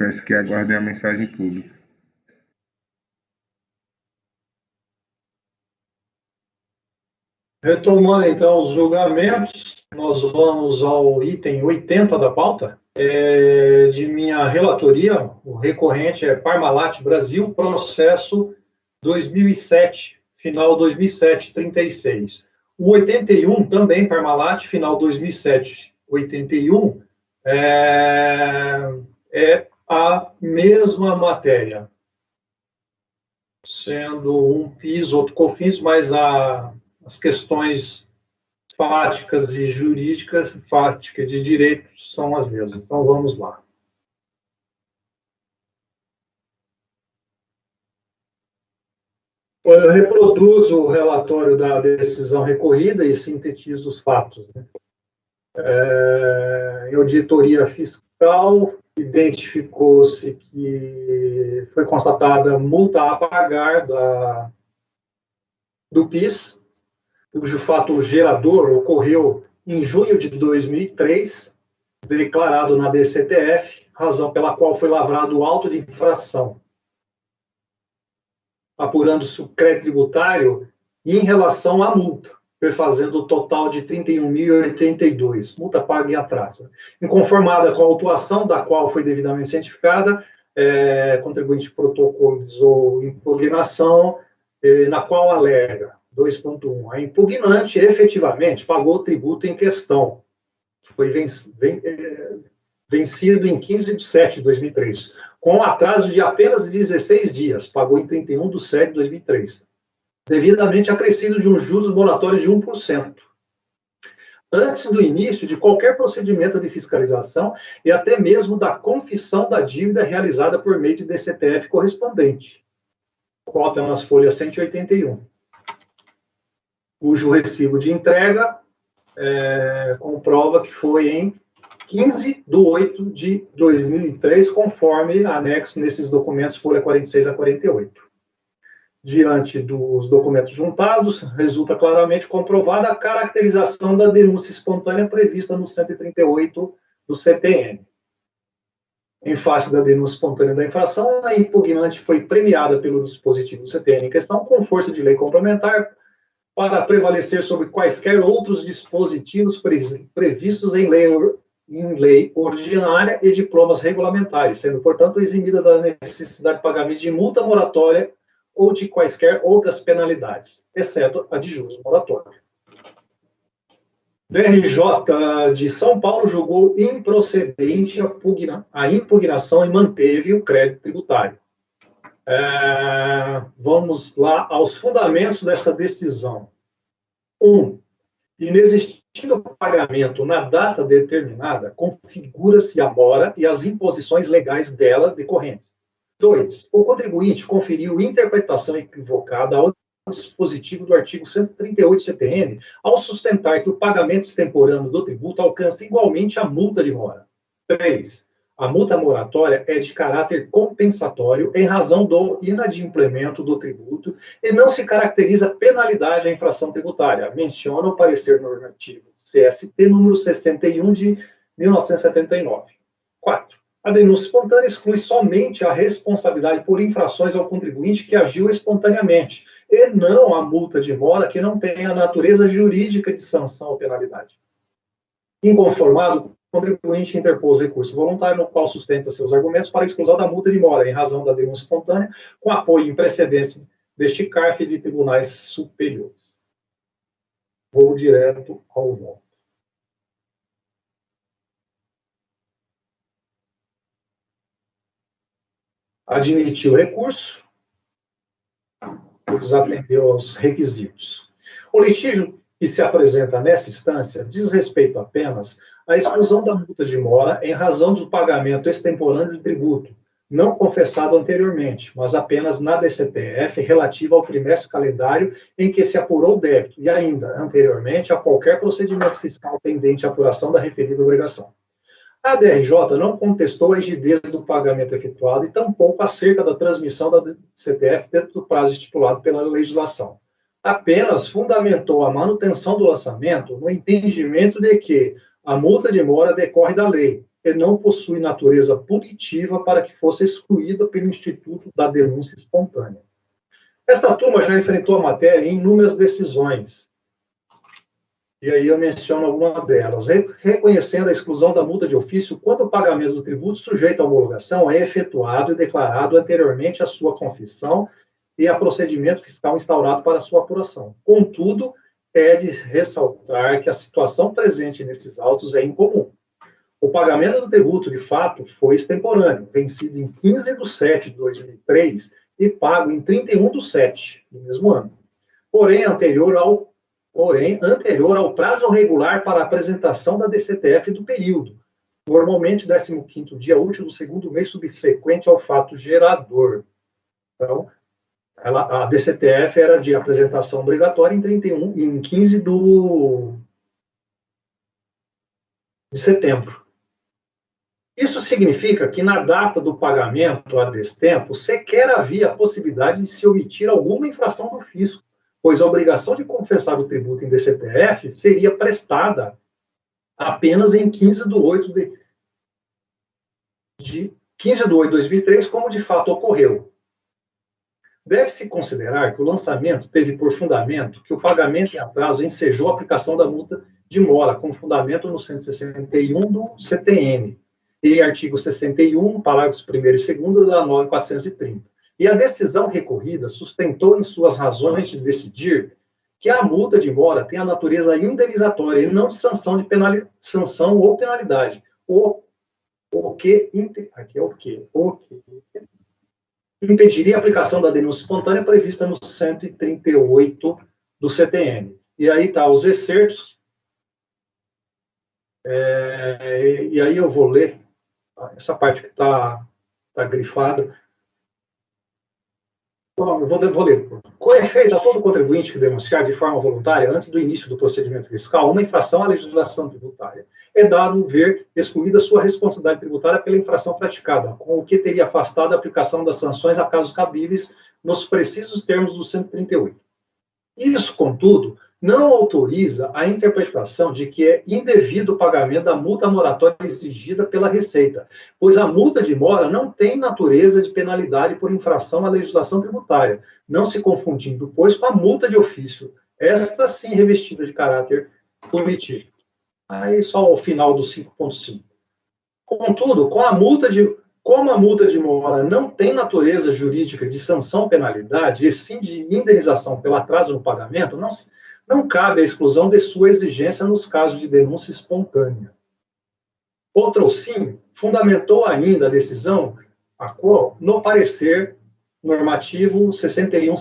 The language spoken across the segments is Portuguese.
Peço que aguardem a mensagem pública. Retomando, então, os julgamentos, nós vamos ao item 80 da pauta. De minha relatoria, o recorrente é Parmalat Brasil, processo 2007, final 2007, 36. O 81, também Parmalat, final 2007, 81, é a mesma matéria, sendo um PIS, outro COFINS, mas as questões fáticas e jurídicas, fática de direito, são as mesmas. Então, vamos lá. Eu reproduzo o relatório da decisão recorrida e sintetizo os fatos. Em auditoria fiscal, identificou-se que foi constatada multa a pagar do PIS, cujo fato gerador ocorreu em junho de 2003, declarado na DCTF, razão pela qual foi lavrado o auto de infração, apurando-se o crédito tributário em relação à multa, perfazendo o total de R$ 31.082, multa paga em atraso. Inconformada com a autuação da qual foi devidamente cientificada, contribuinte protocolizou impugnação, na qual alega 2.1. A impugnante efetivamente pagou o tributo em questão. Foi vencido em 15 de setembro de 2003, com atraso de apenas 16 dias, pagou em 31 de setembro de 2003, devidamente acrescido de um juros moratório de 1%, antes do início de qualquer procedimento de fiscalização e até mesmo da confissão da dívida realizada por meio de DCTF correspondente, cópia nas folhas 181, cujo recibo de entrega comprova que foi em 15 de 8 de 2003, conforme anexo nesses documentos, folha 46 a 48. Diante dos documentos juntados, resulta claramente comprovada a caracterização da denúncia espontânea prevista no 138 do CTN. Em face da denúncia espontânea da infração, a impugnante foi premiada pelo dispositivo do CTN em questão, com força de lei complementar, para prevalecer sobre quaisquer outros dispositivos previstos em lei ordinária e diplomas regulamentares, sendo, portanto, eximida da necessidade de pagamento de multa moratória ou de quaisquer outras penalidades, exceto a de juros moratório. DRJ de São Paulo julgou improcedente a impugnação e manteve o crédito tributário. Vamos lá aos fundamentos dessa decisão. 1. Inexistindo o pagamento na data determinada, configura-se a mora e as imposições legais dela decorrentes. 2. O contribuinte conferiu interpretação equivocada ao dispositivo do artigo 138 do CTN ao sustentar que o pagamento extemporâneo do tributo alcança igualmente a multa de mora. 3. A multa moratória é de caráter compensatório em razão do inadimplemento do tributo e não se caracteriza penalidade à infração tributária. Menciona o parecer normativo CST número 61 de 1979. 4. A denúncia espontânea exclui somente a responsabilidade por infrações ao contribuinte que agiu espontaneamente, e não a multa de mora que não tem a natureza jurídica de sanção ou penalidade. Inconformado, o contribuinte interpôs recurso voluntário no qual sustenta seus argumentos para a exclusão da multa de mora, em razão da denúncia espontânea, com apoio em precedência deste CARF de tribunais superiores. Vou direto ao voto. Admitiu o recurso, pois atendeu aos requisitos. O litígio que se apresenta nessa instância diz respeito apenas à exclusão da multa de mora em razão do pagamento extemporâneo de tributo, não confessado anteriormente, mas apenas na DCTF relativa ao trimestre calendário em que se apurou o débito, e ainda, anteriormente, a qualquer procedimento fiscal pendente à apuração da referida obrigação. A DRJ não contestou a rigidez do pagamento efetuado e tampouco acerca da transmissão da DCTF dentro do prazo estipulado pela legislação. Apenas fundamentou a manutenção do lançamento no entendimento de que a multa de mora decorre da lei e não possui natureza punitiva para que fosse excluída pelo Instituto da Denúncia Espontânea. Esta turma já enfrentou a matéria em inúmeras decisões, e aí eu menciono alguma delas, reconhecendo a exclusão da multa de ofício quando o pagamento do tributo sujeito à homologação é efetuado e declarado anteriormente à sua confissão e a procedimento fiscal instaurado para sua apuração. Contudo, é de ressaltar que a situação presente nesses autos é incomum. O pagamento do tributo, de fato, foi extemporâneo, vencido em 15/7/2003 e pago em 31/7 do mesmo ano. Porém, anterior ao prazo regular para a apresentação da DCTF do período, normalmente 15º dia útil do segundo mês subsequente ao fato gerador. Então, a DCTF era de apresentação obrigatória em 15 de setembro. Isso significa que na data do pagamento a destempo, sequer havia a possibilidade de se omitir alguma infração do fisco, pois a obrigação de confessar o tributo em DCTF seria prestada apenas em 15/8 de 2003, como de fato ocorreu. Deve-se considerar que o lançamento teve por fundamento que o pagamento em atraso ensejou a aplicação da multa de mora, com fundamento no 161 do CTN, e artigo 61, parágrafos 1º e 2º da norma 430. E a decisão recorrida sustentou em suas razões de decidir que a multa de mora tem a natureza indenizatória e não de sanção ou penalidade. O que impediria a aplicação da denúncia espontânea prevista no 138 do CTN. E aí está os excertos. E aí eu vou ler essa parte que está grifada. Bom, eu vou ler. Com efeito a todo contribuinte que denunciar de forma voluntária, antes do início do procedimento fiscal, uma infração à legislação tributária, é dado ver excluída sua responsabilidade tributária pela infração praticada, com o que teria afastado a aplicação das sanções a casos cabíveis nos precisos termos do 138. Isso, contudo, não autoriza a interpretação de que é indevido o pagamento da multa moratória exigida pela Receita, pois a multa de mora não tem natureza de penalidade por infração à legislação tributária, não se confundindo, pois, com a multa de ofício, esta sim revestida de caráter punitivo. Aí só o final do 5.5. Contudo, como a multa de mora não tem natureza jurídica de sanção penalidade, e sim de indenização pelo atraso no pagamento, não cabe a exclusão de sua exigência nos casos de denúncia espontânea. Outro sim fundamentou ainda a decisão no parecer normativo 61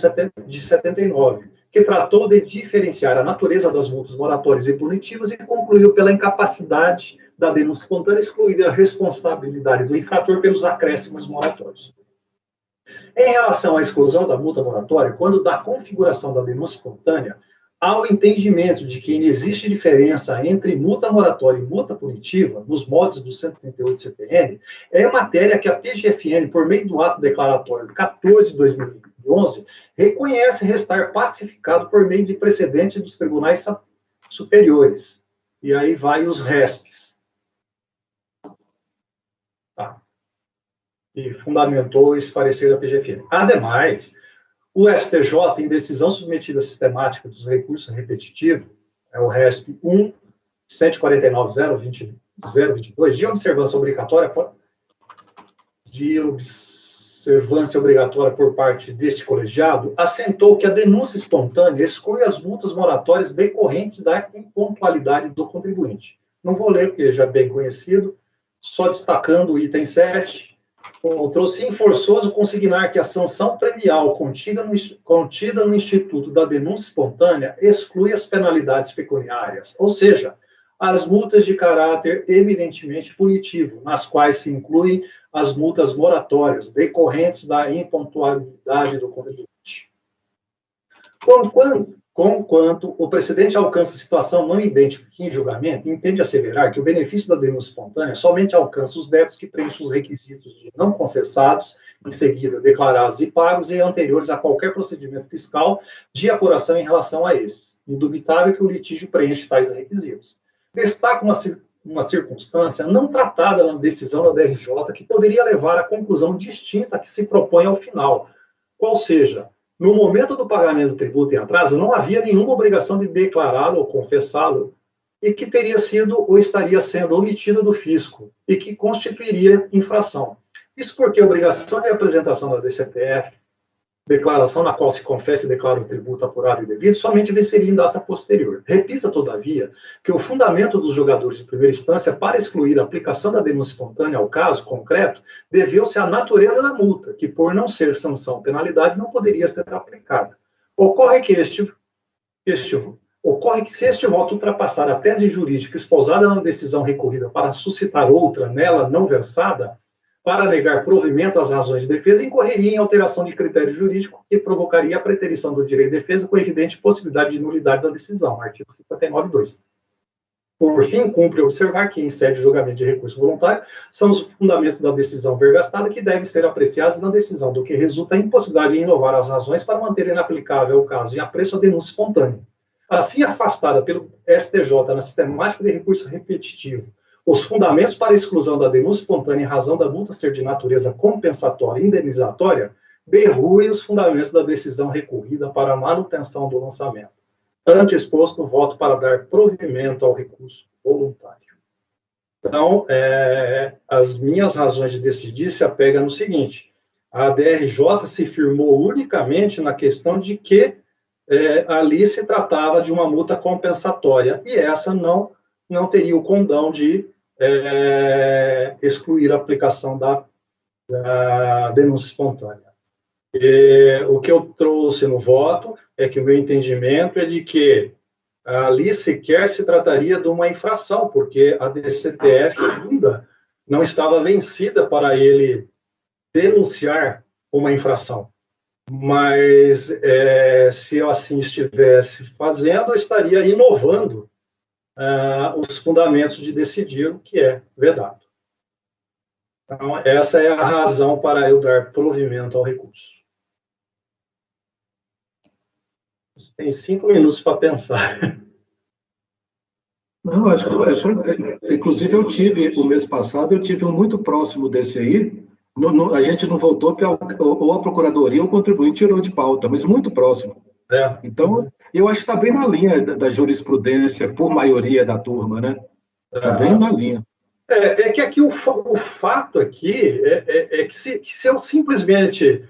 de 79, que tratou de diferenciar a natureza das multas moratórias e punitivas e concluiu pela incapacidade da denúncia espontânea excluir a responsabilidade do infrator pelos acréscimos moratórios. Em relação à exclusão da multa moratória, quando da configuração da denúncia espontânea, há o entendimento de que existe diferença entre multa moratória e multa punitiva, nos modos do 138 CPN, é matéria que a PGFN, por meio do ato declaratório 14 de 2011, reconhece restar pacificado por meio de precedente dos tribunais superiores. E aí vai os RESPs. Tá. E fundamentou esse parecer da PGFN. Ademais, o STJ, em decisão submetida à sistemática dos recursos repetitivos, é o RESP 1, 149.022, de observância obrigatória por parte deste colegiado, assentou que a denúncia espontânea exclui as multas moratórias decorrentes da impontualidade do contribuinte. Não vou ler, porque já é bem conhecido, só destacando o item 7, trouxe forçoso consignar que a sanção premial contida no Instituto da Denúncia Espontânea exclui as penalidades pecuniárias, ou seja, as multas de caráter eminentemente punitivo, nas quais se incluem as multas moratórias decorrentes da impontualidade do contribuinte. Conquanto o precedente alcança situação não idêntica que em julgamento, entende asseverar que o benefício da denúncia espontânea somente alcança os débitos que preenchem os requisitos de não confessados, em seguida declarados e pagos e anteriores a qualquer procedimento fiscal de apuração em relação a esses. Indubitável que o litígio preenche tais requisitos. Destaca uma circunstância não tratada na decisão da DRJ que poderia levar à conclusão distinta que se propõe ao final. Qual seja, no momento do pagamento do tributo em atraso, não havia nenhuma obrigação de declará-lo ou confessá-lo, e que teria sido ou estaria sendo omitida do fisco, e que constituiria infração. Isso porque a obrigação de apresentação da DCPF, declaração na qual se confessa e declara o tributo apurado e devido, somente venceria em data posterior. Repisa, todavia, que o fundamento dos julgadores de primeira instância para excluir a aplicação da denúncia espontânea ao caso concreto deveu-se à natureza da multa, que, por não ser sanção penalidade, não poderia ser aplicada. Ocorre que se este voto ultrapassar a tese jurídica espousada na decisão recorrida para suscitar outra nela não versada, para negar provimento às razões de defesa, incorreria em alteração de critério jurídico que provocaria a preterição do direito de defesa com evidente possibilidade de nulidade da decisão, artigo 59.2. Por fim, cumpre observar que, em sede de julgamento de recurso voluntário, são os fundamentos da decisão vergastada que devem ser apreciados na decisão, do que resulta a impossibilidade de inovar as razões para manter inaplicável o caso em apreço a denúncia espontânea. Assim, afastada pelo STJ na sistemática de recurso repetitivo, os fundamentos para a exclusão da denúncia espontânea em razão da multa ser de natureza compensatória e indenizatória derruem os fundamentos da decisão recorrida para a manutenção do lançamento. Ante exposto, voto para dar provimento ao recurso voluntário. Então, as minhas razões de decidir se apegam no seguinte: a DRJ se firmou unicamente na questão de que ali se tratava de uma multa compensatória, e essa não teria o condão de excluir a aplicação da denúncia espontânea. O que eu trouxe no voto é que o meu entendimento é de que ali sequer se trataria de uma infração, porque a DCTF ainda não estava vencida para ele denunciar uma infração. Mas se assim estivesse fazendo, eu estaria inovando os fundamentos de decidir o que é vedado. Então, essa é a razão para eu dar provimento ao recurso. Você tem 5 minutos para pensar. Não, acho que, inclusive, o mês passado, eu tive um muito próximo desse aí. A gente não voltou, porque ou a Procuradoria ou o contribuinte tirou de pauta, mas muito próximo. Então, eu acho que está bem na linha da jurisprudência, por maioria da turma, né? Está bem na linha. É que aqui o fato aqui é que se eu simplesmente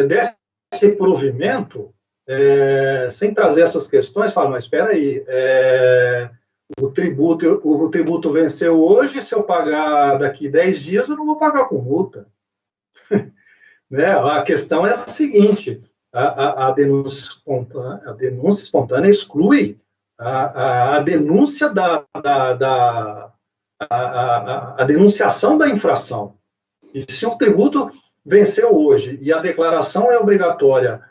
desse esse provimento, sem trazer essas questões, falo, mas espera aí, o tributo venceu hoje, se eu pagar daqui 10 dias, eu não vou pagar com multa. Né? A questão é a seguinte: a denúncia espontânea exclui a denúncia a denunciação da infração. E se o tributo venceu hoje e a declaração é obrigatória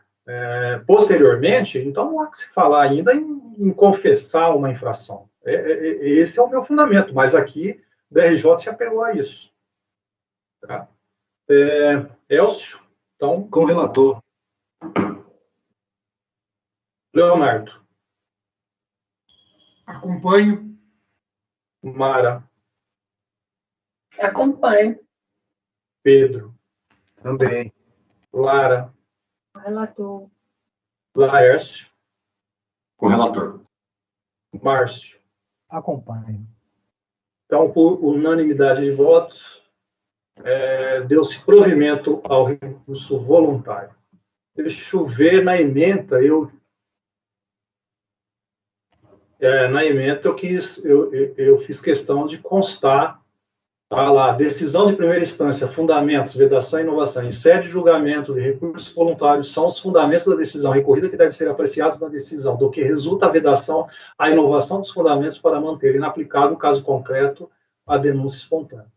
posteriormente, então não há que se falar ainda em confessar uma infração. Esse é o meu fundamento, mas aqui o DRJ se apelou a isso. Tá? Elcio, então... Com o relator. Leonardo. Acompanho. Mara. Acompanho. Pedro. Também. Lara. Relator. Laércio. Com o relator. Márcio. Acompanho. Então, por unanimidade de votos, deu-se provimento ao recurso voluntário. Deixa eu ver na ementa, na ementa eu fiz questão de constar, tá lá, decisão de primeira instância, fundamentos, vedação e inovação, em sede de julgamento de recurso voluntário, são os fundamentos da decisão recorrida que devem ser apreciados na decisão, do que resulta a vedação, a inovação dos fundamentos para manter inaplicável, no caso concreto, a denúncia espontânea.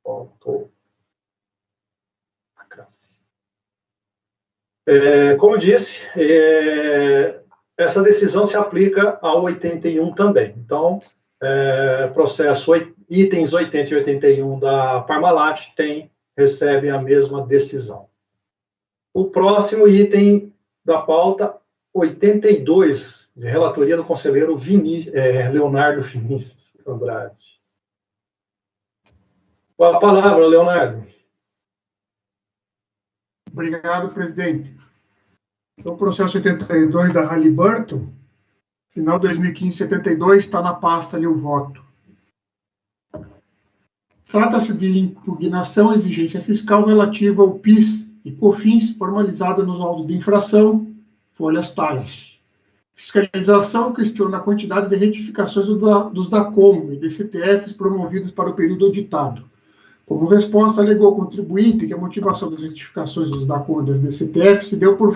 Faltou a classe. Como eu disse, essa decisão se aplica ao 81 também. Então, processo itens 80 e 81 da Parmalat recebem a mesma decisão. O próximo item da pauta 82, de relatoria do conselheiro Leonardo Vinícius Andrade. Com a palavra, Leonardo. Obrigado, presidente. Então, o processo 82 da Halliburton, final 2015-72, está na pasta ali o voto. Trata-se de impugnação à exigência fiscal relativa ao PIS e COFINS formalizada nos autos de infração, folhas tais. Fiscalização questiona a quantidade de retificações dos DACOM e DCTFs promovidos para o período auditado. Como resposta, alegou o contribuinte que a motivação das retificações dos DACOM e das DCTF se deu por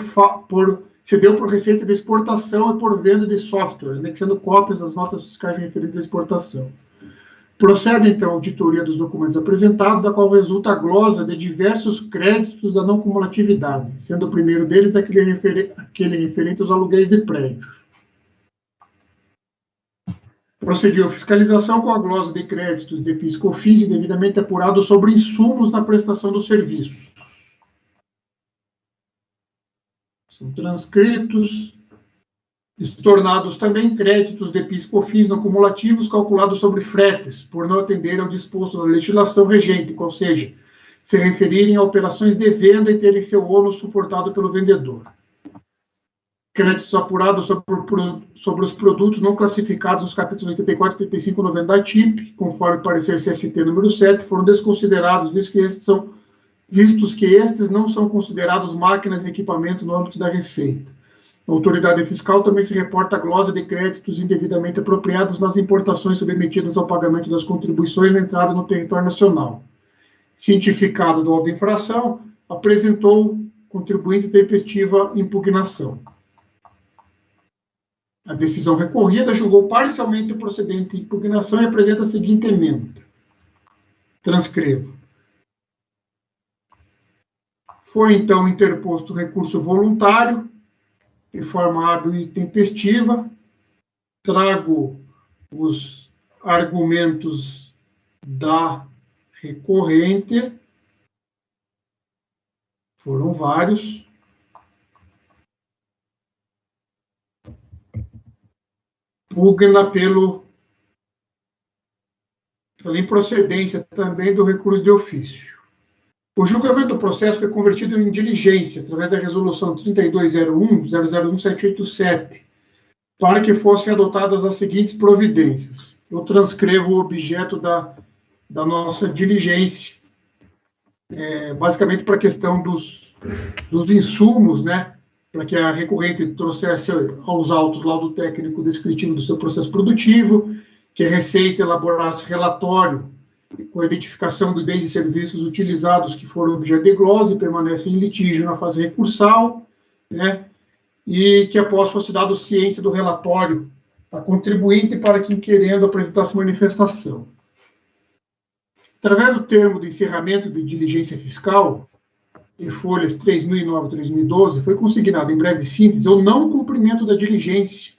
receita de exportação e por venda de software, anexando cópias das notas fiscais referentes à exportação. Procede, então, a auditoria dos documentos apresentados, da qual resulta a glosa de diversos créditos da não cumulatividade, sendo o primeiro deles aquele referente aos aluguéis de prédios. Prosseguiu a fiscalização com a glosa de créditos de PIS/COFINS devidamente apurado sobre insumos na prestação dos serviços. São transcritos, estornados também créditos de PIS/COFINS não cumulativos calculados sobre fretes, por não atenderem ao disposto da legislação regente, ou seja, se referirem a operações de venda e terem seu ônus suportado pelo vendedor. Créditos apurados sobre os produtos não classificados nos capítulos 84 e 85 e 90 da TIP, conforme o parecer CST número 7, foram desconsiderados, vistos que estes não são considerados máquinas e equipamentos no âmbito da Receita. A autoridade fiscal também se reporta a glosa de créditos indevidamente apropriados nas importações submetidas ao pagamento das contribuições na entrada no território nacional. Cientificado do auto de infração, apresentou contribuinte tempestiva impugnação. A decisão recorrida julgou parcialmente o procedente de impugnação e apresenta a seguinte emenda. Transcrevo. Foi, então, interposto recurso voluntário, de forma hábil e tempestiva. Trago os argumentos da recorrente. Foram vários. Pugna pela improcedência também do recurso de ofício. O julgamento do processo foi convertido em diligência, através da resolução 3201-001-787, para que fossem adotadas as seguintes providências. Eu transcrevo o objeto da nossa diligência, basicamente para a questão dos insumos, né, para que a recorrente trouxesse aos autos laudo técnico descritivo do seu processo produtivo, que a Receita elaborasse relatório com a identificação de bens e serviços utilizados que foram objeto de glosa e permanecem em litígio na fase recursal, né, e que após fosse dado ciência do relatório a contribuinte para quem querendo apresentasse manifestação. Através do termo de encerramento de diligência fiscal, em folhas 3009 e 3012, foi consignado em breve síntese o não cumprimento da diligência,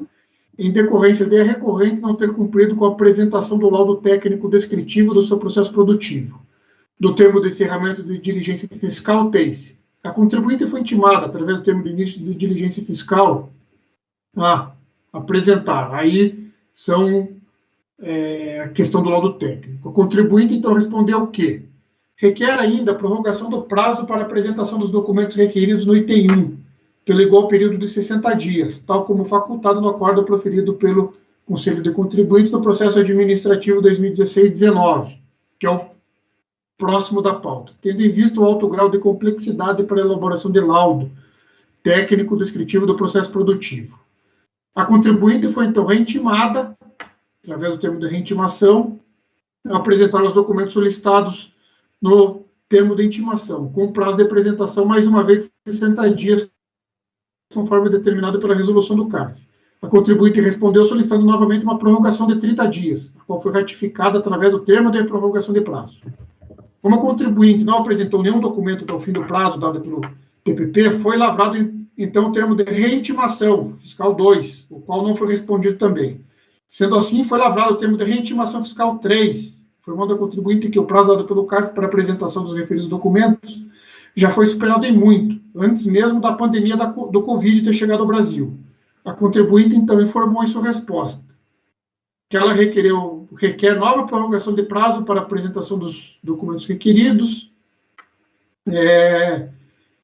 em decorrência de a recorrente não ter cumprido com a apresentação do laudo técnico descritivo do seu processo produtivo. Do termo de encerramento de diligência fiscal, tem-se: a contribuinte foi intimada, através do termo de início de diligência fiscal, a apresentar. Aí são a questão do laudo técnico. O contribuinte, então, respondeu o quê? Requer ainda a prorrogação do prazo para apresentação dos documentos requeridos no item 1, pelo igual período de 60 dias, tal como facultado no acordo proferido pelo Conselho de Contribuintes no processo administrativo 2016-19, que é o próximo da pauta, tendo em vista o alto grau de complexidade para a elaboração de laudo técnico descritivo do processo produtivo. A contribuinte foi, então, reintimada, através do termo de reintimação, a apresentar os documentos solicitados no termo de intimação, com prazo de apresentação, mais uma vez, de 60 dias, conforme determinado pela resolução do CARF. A contribuinte respondeu solicitando novamente uma prorrogação de 30 dias, a qual foi ratificada através do termo de prorrogação de prazo. Como a contribuinte não apresentou nenhum documento até o fim do prazo dado pelo TPP, foi lavrado, então, o termo de reintimação fiscal 2, o qual não foi respondido também. Sendo assim, foi lavrado o termo de reintimação fiscal 3, informando a contribuinte que o prazo dado pelo CARF para apresentação dos referidos documentos já foi superado em muito, antes mesmo da pandemia do Covid ter chegado ao Brasil. A contribuinte, então, informou em sua resposta que ela requer nova prorrogação de prazo para apresentação dos documentos requeridos,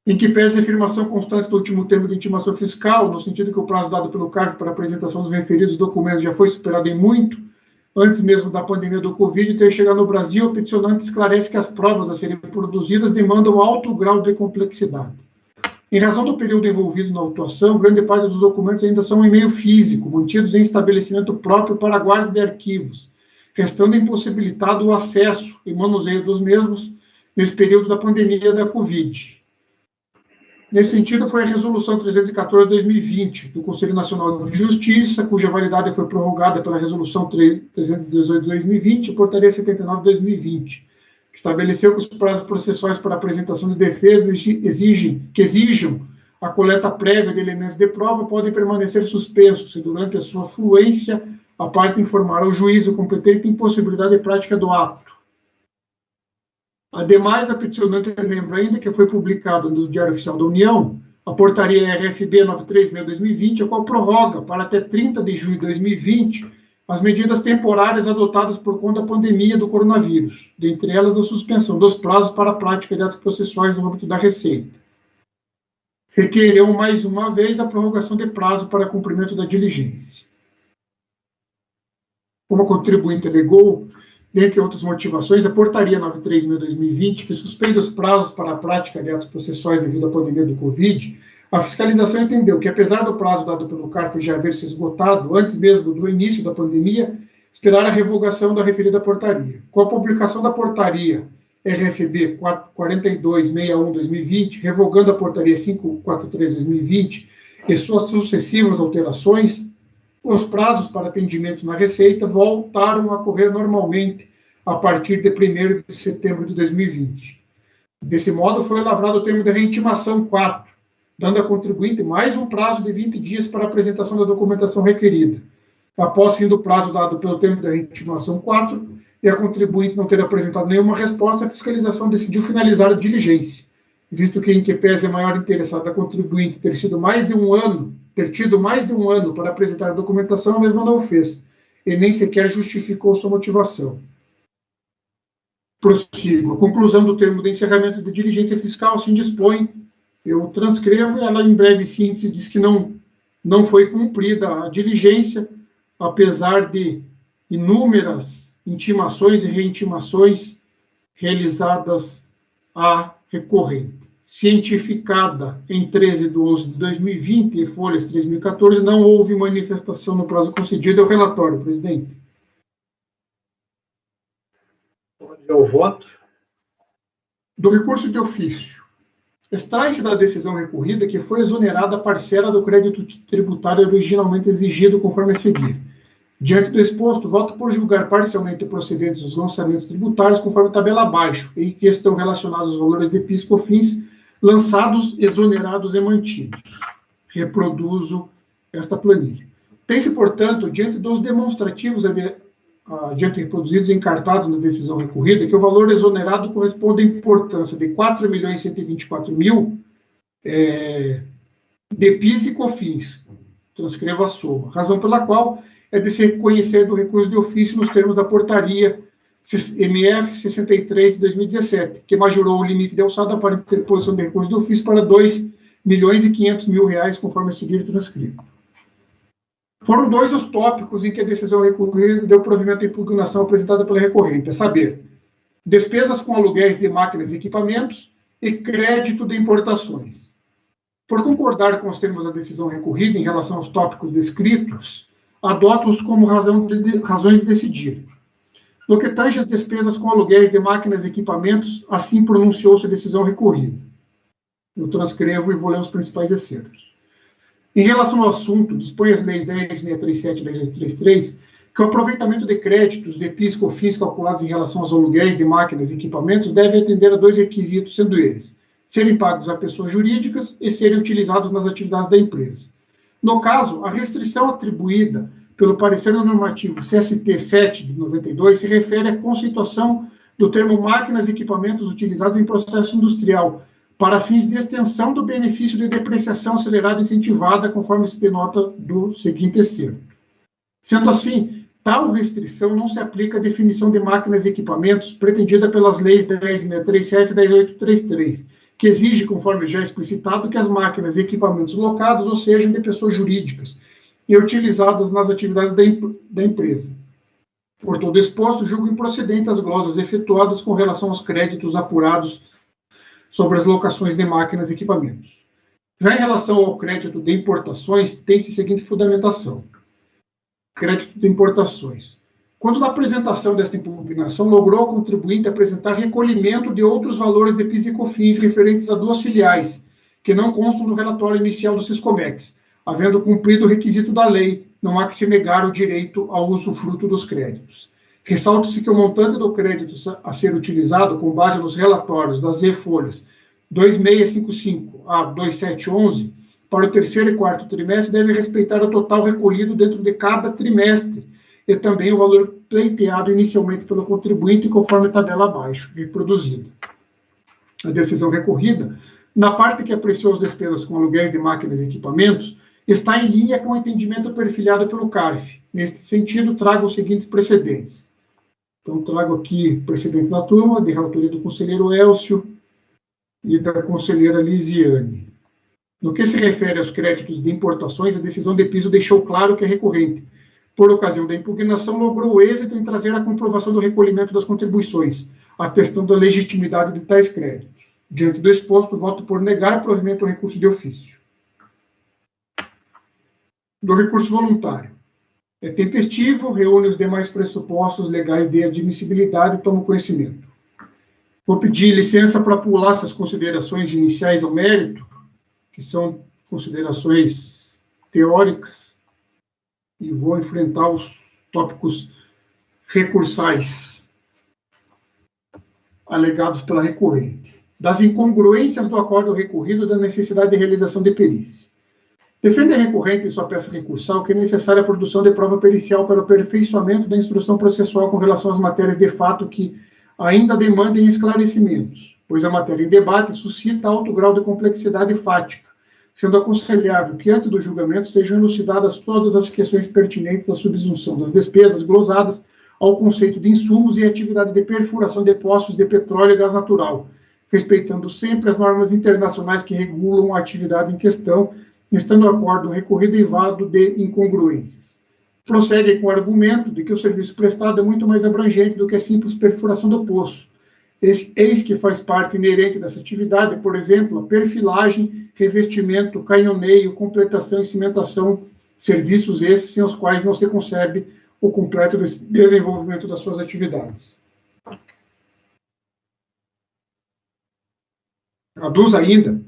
em que pese a afirmação constante do último termo de intimação fiscal, no sentido que o prazo dado pelo CARF para apresentação dos referidos documentos já foi superado em muito, antes mesmo da pandemia do Covid ter chegado no Brasil, o peticionante esclarece que as provas a serem produzidas demandam alto grau de complexidade. Em razão do período envolvido na autuação, grande parte dos documentos ainda são em meio físico, mantidos em estabelecimento próprio para a guarda de arquivos, restando impossibilitado o acesso e manuseio dos mesmos nesse período da pandemia da Covid. Nesse sentido, foi a Resolução 314/2020 do Conselho Nacional de Justiça, cuja validade foi prorrogada pela Resolução 318/2020 e Portaria 79/2020, que estabeleceu que os prazos processuais para apresentação de defesa exijam a coleta prévia de elementos de prova podem permanecer suspensos se, durante a sua fluência, a parte informar ao juízo competente impossibilidade de prática do ato. Ademais, a peticionante lembra ainda que foi publicado no Diário Oficial da União a Portaria RFB 936/2020, a qual prorroga para até 30 de junho de 2020 as medidas temporárias adotadas por conta da pandemia do coronavírus, dentre elas a suspensão dos prazos para a prática de atos processuais no âmbito da Receita. Requereu mais uma vez a prorrogação de prazo para cumprimento da diligência. Como a contribuinte alegou, dentre outras motivações, a Portaria 936/2020, que suspende os prazos para a prática de atos processuais devido à pandemia do Covid, a fiscalização entendeu que, apesar do prazo dado pelo CARF já haver se esgotado antes mesmo do início da pandemia, esperar a revogação da referida portaria. Com a publicação da Portaria RFB 4261/2020, revogando a Portaria 543/2020 e suas sucessivas alterações, os prazos para atendimento na Receita voltaram a correr normalmente a partir de 1º de setembro de 2020. Desse modo, foi lavrado o termo de reintimação 4, dando à contribuinte mais um prazo de 20 dias para a apresentação da documentação requerida. Após fim do prazo dado pelo termo da reintimação 4 e a contribuinte não ter apresentado nenhuma resposta, a fiscalização decidiu finalizar a diligência, visto que, em que pese a maior interessada contribuinte ter tido mais de um ano para apresentar a documentação, a mesma não o fez, e nem sequer justificou sua motivação. Prossigo. A conclusão do termo de encerramento de diligência fiscal assim dispõe. Eu transcrevo, ela em breve síntese diz que não foi cumprida a diligência, apesar de inúmeras intimações e reintimações realizadas à recorrente. Cientificada em 13/11/2020 e folhas 3014, não houve manifestação no prazo concedido. É o relatório, presidente. Pode ir ao voto. Do recurso de ofício. Extrai-se da decisão recorrida que foi exonerada a parcela do crédito tributário originalmente exigido, conforme a seguir. Diante do exposto, voto por julgar parcialmente procedentes os lançamentos tributários conforme a tabela abaixo, em que estão relacionados os valores de PIS e COFINS lançados, exonerados e mantidos. Reproduzo esta planilha. Tem-se, portanto, diante dos demonstrativos adiante reproduzidos e encartados na decisão recorrida, que o valor exonerado corresponde à importância de 4.124.000 de PIS e COFINS. Transcrevo a soma. Razão pela qual é de se reconhecer do recurso de ofício nos termos da portaria MF 63 de 2017, que majorou o limite de alçada para interposição de recurso de ofício para R$2.500.000, conforme a seguir transcrito. Foram 2 os tópicos em que a decisão recorrida deu provimento à impugnação apresentada pela recorrente, a saber, despesas com aluguéis de máquinas e equipamentos e crédito de importações. Por concordar com os termos da decisão recorrida em relação aos tópicos descritos, adoto-os como razões de decidir. No que tange às despesas com aluguéis de máquinas e equipamentos, assim pronunciou-se a decisão recorrida. Eu transcrevo e vou ler os principais excertos. Em relação ao assunto, dispõe as leis 10.637 e 10.833 que o aproveitamento de créditos de PIS e COFINS calculados em relação aos aluguéis de máquinas e equipamentos deve atender a 2 requisitos, sendo eles serem pagos a pessoas jurídicas e serem utilizados nas atividades da empresa. No caso, a restrição atribuída pelo parecer normativo CST 7 de 92 se refere à conceituação do termo máquinas e equipamentos utilizados em processo industrial, para fins de extensão do benefício de depreciação acelerada incentivada, conforme se denota do seguinte excerto. Sendo assim, tal restrição não se aplica à definição de máquinas e equipamentos pretendida pelas leis 10.637 e 10.833, que exige, conforme já explicitado, que as máquinas e equipamentos locados ou sejam de pessoas jurídicas e utilizadas nas atividades da empresa. Por todo exposto, julgo improcedente as glosas efetuadas com relação aos créditos apurados sobre as locações de máquinas e equipamentos. Já em relação ao crédito de importações, tem-se a seguinte fundamentação. Crédito de importações. Quando na apresentação desta impugnação, logrou o contribuinte apresentar recolhimento de outros valores de PIS e COFINS referentes a duas filiais, que não constam no relatório inicial do Siscomex, havendo cumprido o requisito da lei, não há que se negar o direito ao usufruto dos créditos. Ressalta-se que o montante do crédito a ser utilizado, com base nos relatórios das e-folhas 2655 a 2711, para o terceiro e quarto trimestre, deve respeitar o total recolhido dentro de cada trimestre, e também o valor pleiteado inicialmente pelo contribuinte, conforme a tabela abaixo, reproduzida. A decisão recorrida, na parte que apreciou as despesas com aluguéis de máquinas e equipamentos, está em linha com o entendimento perfilhado pelo CARF. Neste sentido, trago os seguintes precedentes. Então, trago aqui precedente da turma, de relatoria do conselheiro Elcio e da conselheira Lisiane. No que se refere aos créditos de importações, a decisão de piso deixou claro que a recorrente, por ocasião da impugnação, logrou êxito em trazer a comprovação do recolhimento das contribuições, atestando a legitimidade de tais créditos. Diante do exposto, voto por negar provimento ao recurso de ofício. Do recurso voluntário. É tempestivo, reúne os demais pressupostos legais de admissibilidade e toma conhecimento. Vou pedir licença para pular essas considerações iniciais ao mérito, que são considerações teóricas, e vou enfrentar os tópicos recursais alegados pela recorrente. Das incongruências do acordo recorrido da necessidade de realização de perícia. Defende a recorrente em sua peça recursal que é necessária a produção de prova pericial para o aperfeiçoamento da instrução processual com relação às matérias de fato que ainda demandem esclarecimentos, pois a matéria em debate suscita alto grau de complexidade fática, sendo aconselhável que, antes do julgamento, sejam elucidadas todas as questões pertinentes à subsunção das despesas glosadas ao conceito de insumos e atividade de perfuração de poços de petróleo e gás natural, respeitando sempre as normas internacionais que regulam a atividade em questão, estando de acordo o recorrido evado de incongruências. Prossegue com o argumento de que o serviço prestado é muito mais abrangente do que a simples perfuração do poço. Eis que faz parte inerente dessa atividade, por exemplo, a perfilagem, revestimento, canhoneio, completação e cimentação, serviços esses sem os quais não se concebe o completo desenvolvimento das suas atividades. Aduz ainda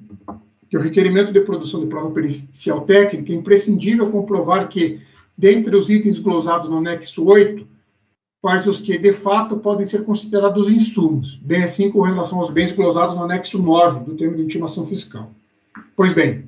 que o requerimento de produção de prova pericial técnica é imprescindível comprovar que, dentre os itens glosados no anexo 8, quais os que, de fato, podem ser considerados insumos, bem assim com relação aos bens glosados no anexo 9 do termo de intimação fiscal. Pois bem,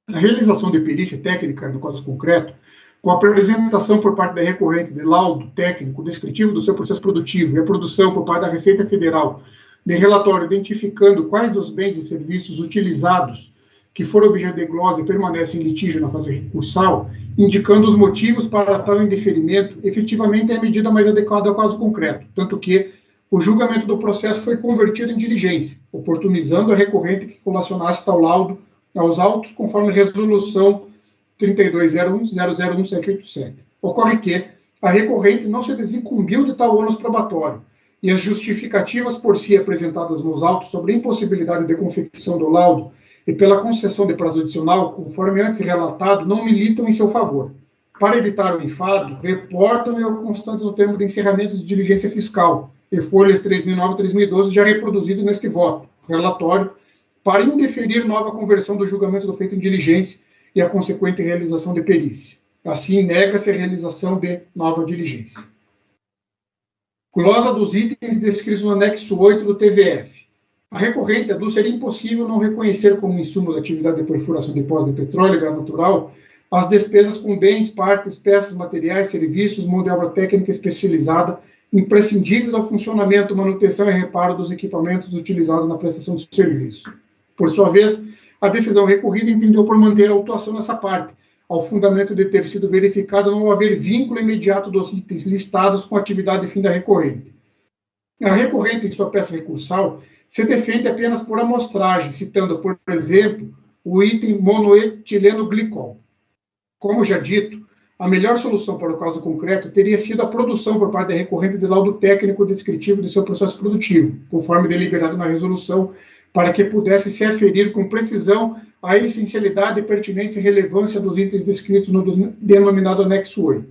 a realização de perícia técnica, no caso concreto, com a apresentação por parte da recorrente de laudo técnico descritivo do seu processo produtivo e a produção por parte da Receita Federal de relatório identificando quais dos bens e serviços utilizados que foram objeto de glosa e permanecem em litígio na fase recursal, indicando os motivos para tal indeferimento, efetivamente é a medida mais adequada ao caso concreto, tanto que o julgamento do processo foi convertido em diligência, oportunizando a recorrente que colacionasse tal laudo aos autos, conforme a resolução 3201-001-787. Ocorre que a recorrente não se desincumbiu de tal ônus probatório, e as justificativas por si apresentadas nos autos sobre a impossibilidade de confecção do laudo e pela concessão de prazo adicional, conforme antes relatado, não militam em seu favor. Para evitar o enfado, reportam-me ao constante no termo de encerramento de diligência fiscal, e folhas 3009 e 3012 já reproduzido neste voto, relatório, para indeferir nova conversão do julgamento do feito em diligência e a consequente realização de perícia. Assim, nega-se a realização de nova diligência. Glosa dos itens descritos no anexo 8 do TVF. A recorrente aduz ser impossível não reconhecer como insumo da atividade de perfuração de poços de petróleo e gás natural as despesas com bens, partes, peças, materiais, serviços, mão de obra técnica especializada, imprescindíveis ao funcionamento, manutenção e reparo dos equipamentos utilizados na prestação de serviço. Por sua vez, a decisão recorrida entendeu por manter a autuação nessa parte, ao fundamento de ter sido verificado não haver vínculo imediato dos itens listados com a atividade fim da recorrente. A recorrente, em sua peça recursal, se defende apenas por amostragem, citando, por exemplo, o item monoetileno glicol. Como já dito, a melhor solução para o caso concreto teria sido a produção por parte da recorrente de laudo técnico descritivo de seu processo produtivo, conforme deliberado na resolução, para que pudesse se aferir com precisão a essencialidade, pertinência e relevância dos itens descritos no denominado anexo 8.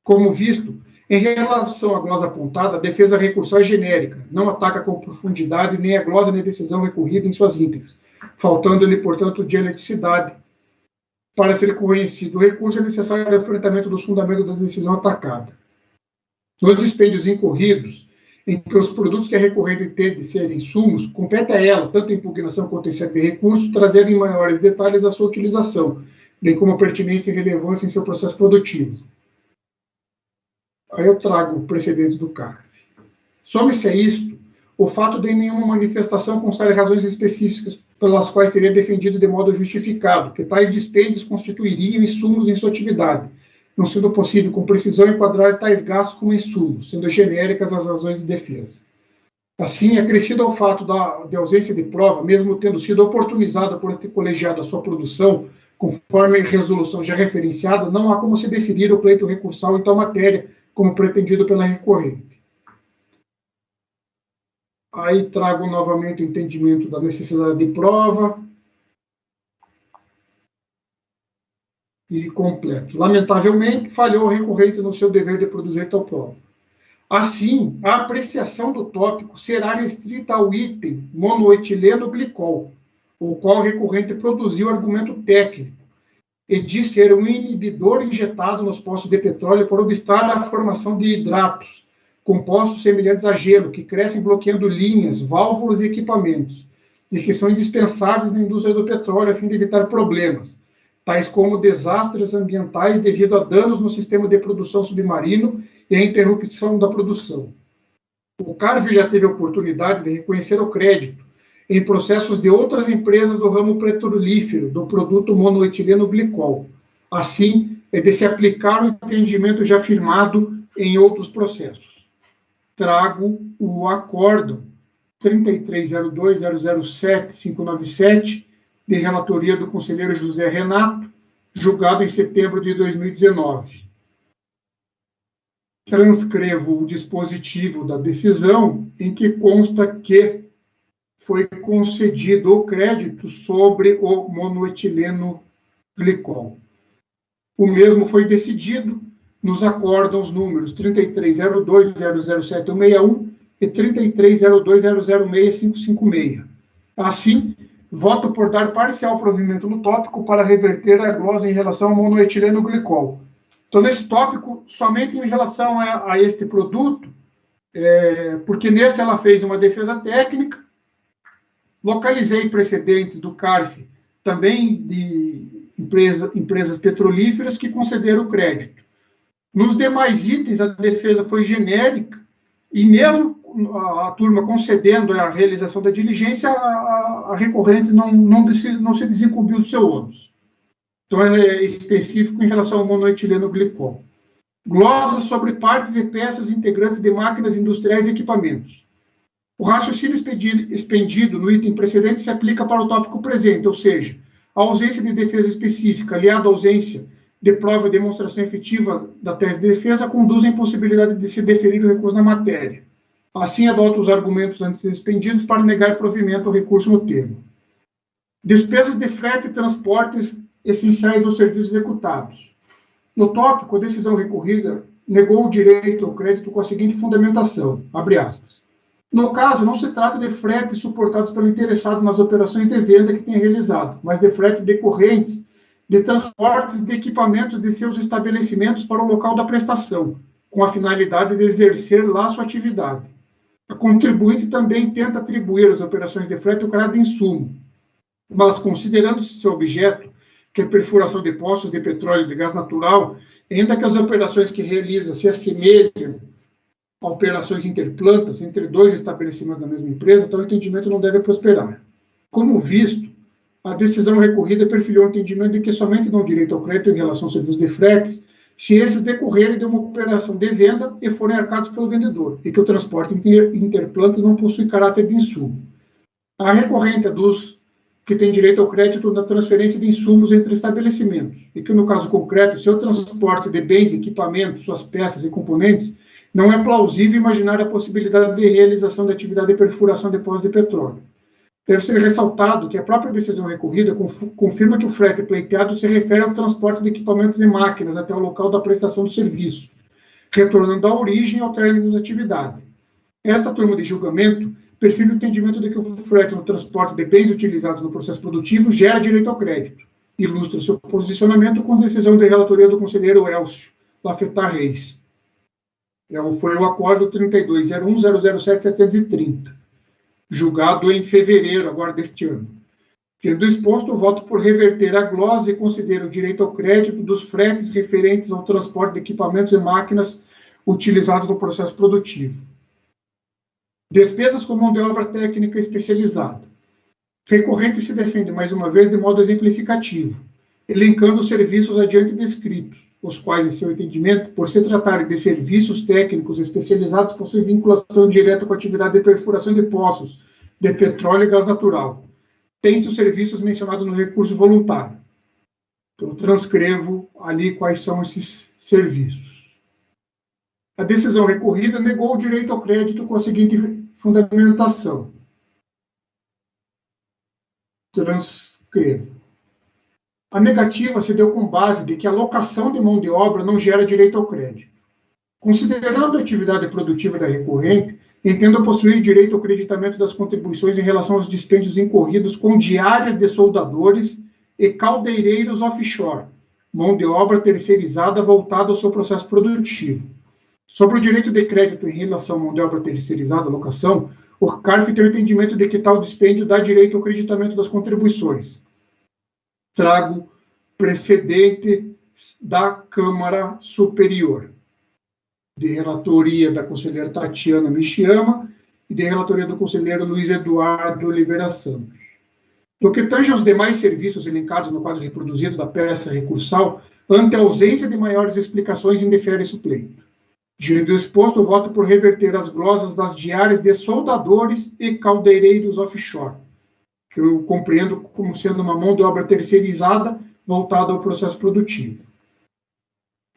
Como visto, em relação à glosa apontada, a defesa recursal é genérica, não ataca com profundidade nem a glosa nem a decisão recorrida em suas íntegras, faltando-lhe, portanto, dialeticidade. Para ser conhecido o recurso, é necessário o enfrentamento dos fundamentos da decisão atacada. Nos dispêndios incorridos, em que os produtos que a recorrente entende serem insumos, compete a ela, tanto a impugnação quanto a iniciativa de recurso, trazer em maiores detalhes a sua utilização, bem como a pertinência e relevância em seu processo produtivo. Aí eu trago precedentes do CARF. Some-se a isto o fato de em nenhuma manifestação constar razões específicas pelas quais teria defendido de modo justificado que tais dispêndios constituiriam insumos em sua atividade, não sendo possível com precisão enquadrar tais gastos como insumos, sendo genéricas as razões de defesa. Assim, acrescido ao fato de ausência de prova, mesmo tendo sido oportunizada por este colegiado a sua produção, conforme resolução já referenciada, não há como se definir o pleito recursal em tal matéria, como pretendido pela recorrente. Aí trago novamente o entendimento da necessidade de prova. E completo. Lamentavelmente, falhou o recorrente no seu dever de produzir tal prova. Assim, a apreciação do tópico será restrita ao item monoetileno glicol, o qual o recorrente produziu argumento técnico, e de ser um inibidor injetado nos poços de petróleo por obstar a formação de hidratos, compostos semelhantes a gelo, que crescem bloqueando linhas, válvulas e equipamentos, e que são indispensáveis na indústria do petróleo a fim de evitar problemas, tais como desastres ambientais devido a danos no sistema de produção submarino e a interrupção da produção. O CARF já teve a oportunidade de reconhecer o crédito em processos de outras empresas do ramo petrolífero do produto monoetileno glicol, assim, é de se aplicar o entendimento já firmado em outros processos. Trago o acórdão 3302.007.597, de relatoria do conselheiro José Renato, julgado em setembro de 2019. Transcrevo o dispositivo da decisão, em que consta que foi concedido o crédito sobre o monoetileno glicol. O mesmo foi decidido nos acórdãos números 3302.007.161 e 3302.006.556. Assim, voto por dar parcial provimento no tópico para reverter a glosa em relação ao monoetileno glicol. Então, nesse tópico, somente em relação a este produto, porque nesse ela fez uma defesa técnica, localizei precedentes do CARF, também de empresas petrolíferas, que concederam o crédito. Nos demais itens, a defesa foi genérica, e mesmo a turma concedendo a realização da diligência, a recorrente não se desincumbiu do seu ônus. Então, é específico em relação ao monoetileno glicol. Glosa sobre partes e peças integrantes de máquinas industriais e equipamentos. O raciocínio expendido no item precedente se aplica para o tópico presente, ou seja, a ausência de defesa específica, aliada à ausência de prova e demonstração efetiva da tese de defesa, conduz à impossibilidade de se deferir o recurso na matéria. Assim, adota os argumentos antes expendidos para negar provimento ao recurso no termo. Despesas de frete e transportes essenciais aos serviços executados. No tópico, a decisão recorrida negou o direito ao crédito com a seguinte fundamentação, abre aspas. No caso, não se trata de fretes suportados pelo interessado nas operações de venda que tenha realizado, mas de fretes decorrentes de transportes de equipamentos de seus estabelecimentos para o local da prestação, com a finalidade de exercer lá sua atividade. A contribuinte também tenta atribuir às operações de frete o caráter de insumo, mas, considerando-se seu objeto, que é a perfuração de poços de petróleo e de gás natural, ainda que as operações que realiza se assemelhem a operações interplantas entre dois estabelecimentos da mesma empresa, tal entendimento não deve prosperar. Como visto, a decisão recorrida perfilhou o entendimento de que somente dão direito ao crédito em relação aos serviços de fretes se esses decorrerem de uma operação de venda e forem arcados pelo vendedor, e que o transporte interplantas não possui caráter de insumo. A recorrente é dos que tem direito ao crédito na transferência de insumos entre estabelecimentos, e que, no caso concreto, seu transporte de bens, equipamentos, suas peças e componentes, não é plausível imaginar a possibilidade de realização da atividade de perfuração de depósito de petróleo. Deve ser ressaltado que a própria decisão recorrida confirma que o frete pleiteado se refere ao transporte de equipamentos e máquinas até o local da prestação do serviço, retornando à origem ao término da atividade. Esta turma de julgamento perfila o entendimento de que o frete no transporte de bens utilizados no processo produtivo gera direito ao crédito. Ilustra seu posicionamento com decisão de relatoria do conselheiro Elcio Lafetar Reis. Foi o acordo 32.01.007.730. Julgado em fevereiro, agora deste ano. Tendo exposto, o voto por reverter a glosa e considera o direito ao crédito dos fretes referentes ao transporte de equipamentos e máquinas utilizados no processo produtivo. Despesas com mão de obra técnica especializada. Recorrente se defende, mais uma vez, de modo exemplificativo, elencando os serviços adiante descritos, os quais, em seu entendimento, por se tratarem de serviços técnicos especializados, possuem vinculação direta com a atividade de perfuração de poços de petróleo e gás natural. Tem-se os serviços mencionados no recurso voluntário. Então, eu transcrevo ali quais são esses serviços. A decisão recorrida negou o direito ao crédito com a seguinte fundamentação. Transcrevo. A negativa se deu com base de que a locação de mão de obra não gera direito ao crédito. Considerando a atividade produtiva da recorrente, entendo possuir direito ao creditamento das contribuições em relação aos dispêndios incorridos com diárias de soldadores e caldeireiros offshore, mão de obra terceirizada voltada ao seu processo produtivo. Sobre o direito de crédito em relação à mão de obra terceirizada, locação, o CARF tem o entendimento de que tal dispêndio dá direito ao creditamento das contribuições. Trago precedente da Câmara Superior, de relatoria da conselheira Tatiana Michiama e de relatoria do conselheiro Luiz Eduardo Oliveira Santos. No que tange aos demais serviços elencados no quadro reproduzido da peça recursal, ante a ausência de maiores explicações, indefere-se o pleito. Diante do exposto, voto por reverter as glosas das diárias de soldadores e caldeireiros offshore, que eu compreendo como sendo uma mão de obra terceirizada voltada ao processo produtivo.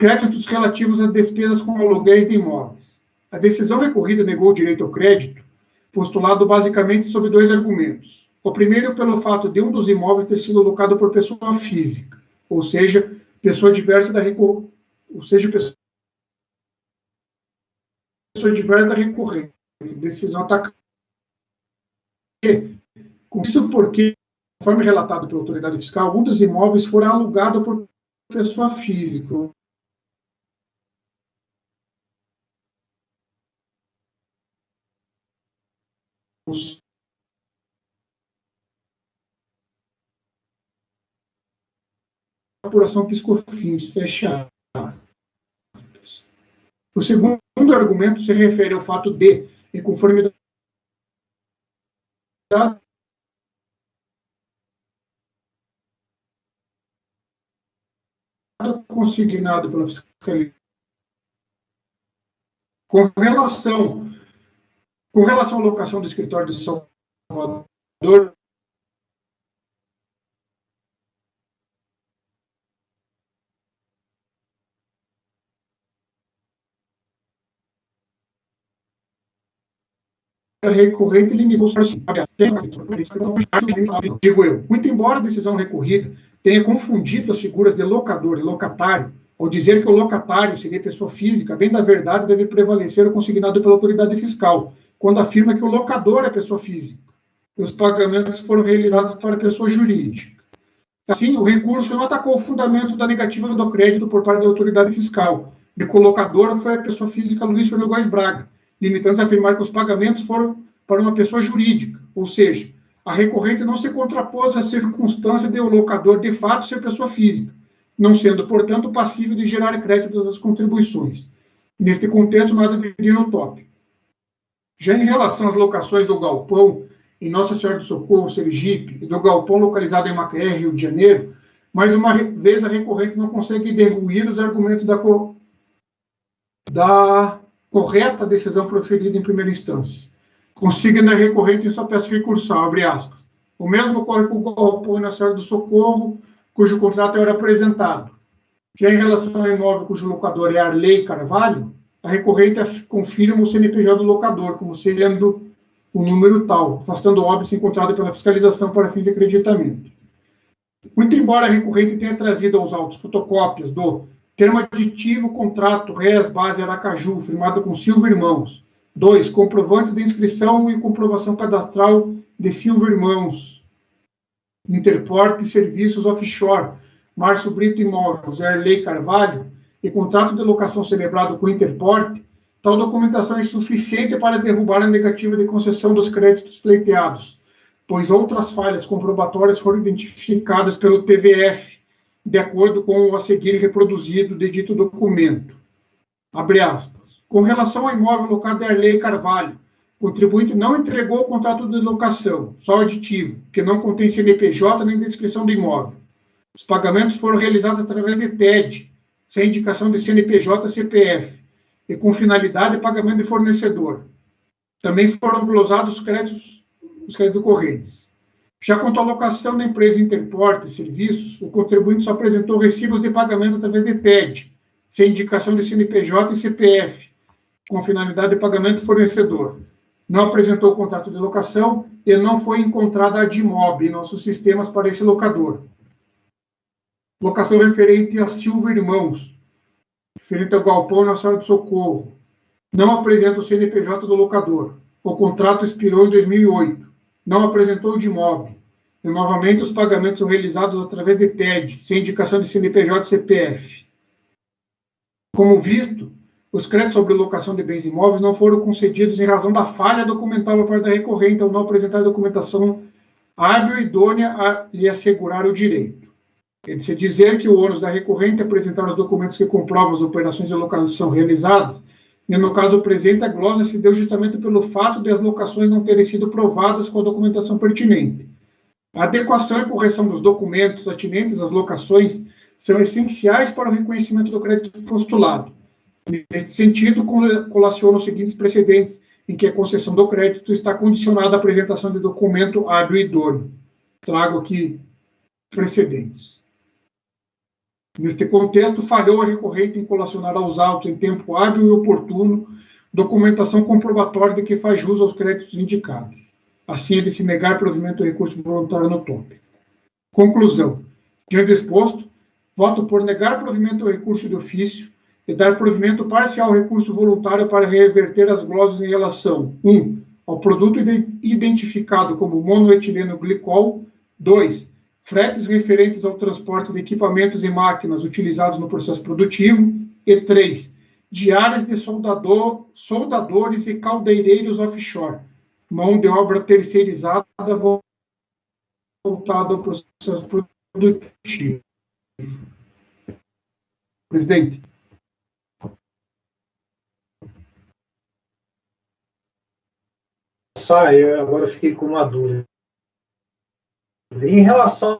Créditos relativos às despesas com aluguéis de imóveis. A decisão recorrida negou o direito ao crédito, postulado basicamente sob dois argumentos. O primeiro, pelo fato de um dos imóveis ter sido alocado por pessoa física, ou seja, pessoa diversa da recorrente. Decisão atacada. Isso porque, conforme relatado pela autoridade fiscal, um dos imóveis fora alugado por pessoa física. Apuração piscofins, fecha. O segundo argumento se refere ao fato de, em conformidade consignado pela fiscalidade. Com relação à locação do escritório de Salvador, a recorrente limitou-se digo eu, muito embora a decisão recorrida tenha confundido as figuras de locador e locatário, ao dizer que o locatário seria pessoa física, bem da verdade deve prevalecer o consignado pela autoridade fiscal, quando afirma que o locador é pessoa física, e os pagamentos foram realizados para pessoa jurídica. Assim, o recurso não atacou o fundamento da negativa do crédito por parte da autoridade fiscal, de que o locador foi a pessoa física Luiz Fernando Góes Braga, limitando-se a afirmar que os pagamentos foram para uma pessoa jurídica, ou seja, a recorrente não se contrapôs à circunstância de o locador de fato ser pessoa física, não sendo, portanto, passível de gerar crédito das contribuições. Neste contexto, nada viria no top. Já em relação às locações do galpão, em Nossa Senhora do Socorro, Sergipe, e do galpão localizado em Macaé, Rio de Janeiro, mais uma vez a recorrente não consegue derruir os argumentos da correta decisão proferida em primeira instância. Consiga na recorrente em sua peça recursal, abre aspas. O mesmo ocorre com o galpão em Nossa Senhora do Socorro, cujo contrato era apresentado. Já em relação ao imóvel cujo locador é Arley Carvalho, a recorrente confirma o CNPJ do locador como sendo o número tal, afastando o óbice encontrado pela fiscalização para fins de acreditamento. Muito embora a recorrente tenha trazido aos autos fotocópias do termo aditivo contrato Res Base Aracaju, firmado com Silva Irmãos. 2. Comprovantes de inscrição e comprovação cadastral de Silva Irmãos. Interporte Serviços Offshore, Márcio Brito Imóveis, Arley Carvalho, e contrato de locação celebrado com Interporte, tal documentação é insuficiente para derrubar a negativa de concessão dos créditos pleiteados, pois outras falhas comprobatórias foram identificadas pelo TVF, de acordo com o a seguir reproduzido de dito documento. Abre aspas. Com relação ao imóvel locado em Arley Carvalho, o contribuinte não entregou o contrato de locação, só aditivo, que não contém CNPJ nem descrição do imóvel. Os pagamentos foram realizados através de TED, sem indicação de CNPJ e CPF, e com finalidade de pagamento de fornecedor. Também foram glosados os créditos correntes. Já quanto à locação da empresa Interporte Serviços, o contribuinte só apresentou recibos de pagamento através de TED, sem indicação de CNPJ e CPF, com finalidade de pagamento fornecedor. Não apresentou o contrato de locação e não foi encontrada a DIMOB em nossos sistemas para esse locador. Locação referente a Silva Irmãos, referente ao galpão na Senhora do Socorro. Não apresenta o CNPJ do locador. O contrato expirou em 2008. Não apresentou o DIMOB. E, novamente, os pagamentos são realizados através de TED, sem indicação de CNPJ e CPF. Como visto, os créditos sobre locação de bens imóveis não foram concedidos em razão da falha documental por parte da recorrente ao não apresentar documentação hábil e idônea a lhe assegurar o direito. É de se dizer que o ônus da recorrente é apresentar os documentos que comprovam as operações de locação realizadas, e no caso presente, a glosa se deu justamente pelo fato de as locações não terem sido provadas com a documentação pertinente. A adequação e correção dos documentos atinentes às locações são essenciais para o reconhecimento do crédito postulado. Neste sentido, colaciono os seguintes precedentes em que a concessão do crédito está condicionada à apresentação de documento hábil e idôneo. Trago aqui precedentes. Neste contexto, falhou a recorrente em colacionar aos autos em tempo hábil e oportuno documentação comprobatória de que faz jus aos créditos indicados. Assim, é de se negar provimento do recurso voluntário no tópico. Conclusão. Diante do exposto, voto por negar provimento ao recurso de ofício e dar provimento parcial ao recurso voluntário para reverter as glosas em relação 1. Ao produto identificado como monoetileno glicol. 2. Fretes referentes ao transporte de equipamentos e máquinas utilizados no processo produtivo. E 3. Diárias de soldadores e caldeireiros offshore. Mão de obra terceirizada voltada ao processo produtivo. Presidente. Agora fiquei com uma dúvida. Em relação